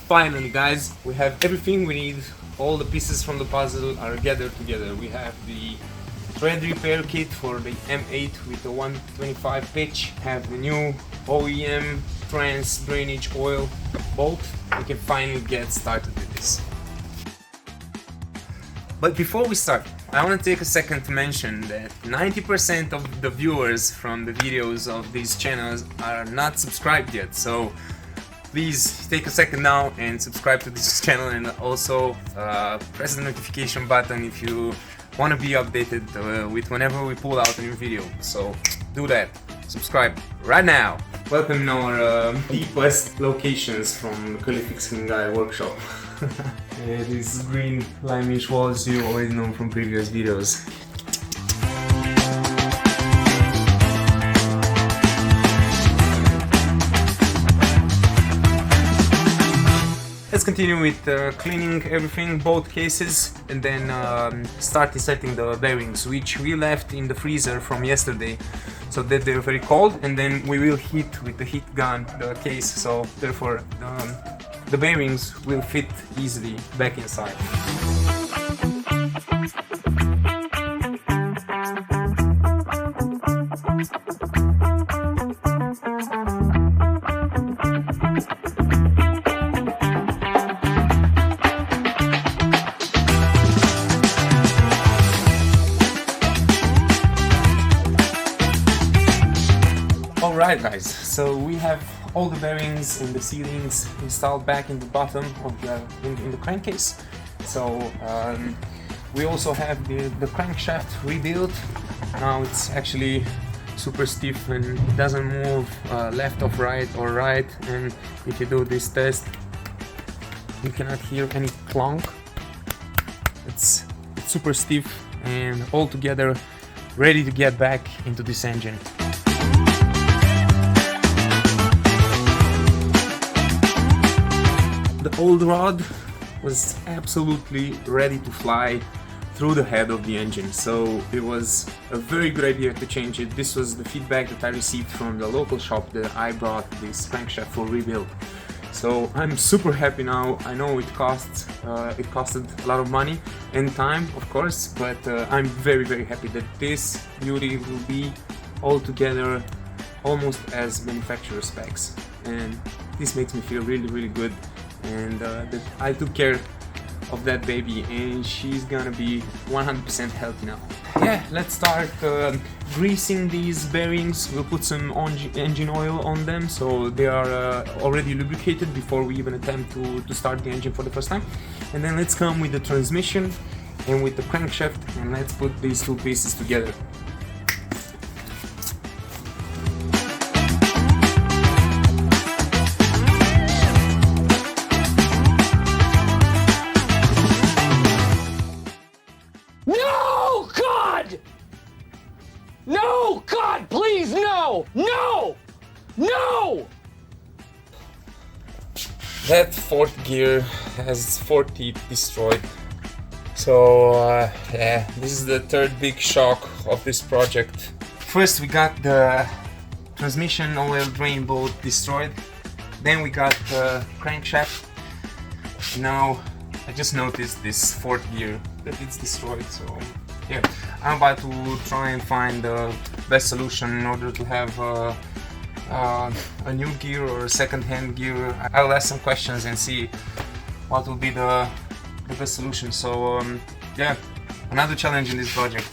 Finally guys, we have everything we need. All the pieces from the puzzle are gathered together. We have the thread repair kit for the M8 with the 125 pitch, have the new OEM trans drainage oil bolt. We can finally get started with this. But before we start, I want to take a second to mention that 90% of the viewers from the videos of these channels are not subscribed yet, so please take a second now and subscribe to this channel, and also press the notification button if you want to be updated with whenever we pull out a new video. So do that, subscribe right now. Welcome in our deepest locations from the Fixing Guy workshop. These green limeish walls you already know from previous videos. Let's continue with cleaning everything, both cases, and then start inserting the bearings, which we left in the freezer from yesterday, so that they're very cold, and then we will heat with the heat gun the case, so therefore the bearings will fit easily back inside. Alright guys, so we have all the bearings and the sealings installed back in the bottom of in the crankcase. So we also have the crankshaft rebuilt. Now it's actually super stiff and it doesn't move left or right, and if you do this test you cannot hear any clunk. It's super stiff and all together ready to get back into this engine. The old rod was absolutely ready to fly through the head of the engine, so it was a very good idea to change it. This was the feedback that I received from the local shop that I brought this crankshaft for rebuild. So I'm super happy now. I know it costed a lot of money and time, of course, but I'm very happy that this beauty will be all together almost as manufacturer specs, and this makes me feel really good. And that I took care of that baby, and she's gonna be 100% healthy now. Yeah, let's start greasing these bearings. We'll put some engine oil on them so they are already lubricated before we even attempt to start the engine for the first time. And then let's come with the transmission and with the crankshaft, and let's put these two pieces together. No! God, please, no! No! No! That fourth gear has 4 teeth destroyed. So yeah, this is the third big shock of this project. First we got the transmission oil drain bolt destroyed. Then we got the crankshaft. Now I just noticed this fourth gear that it's destroyed, so yeah, I'm about to try and find the best solution in order to have a new gear or a second-hand gear. I'll ask some questions and see what will be the best solution. So yeah, another challenge in this project.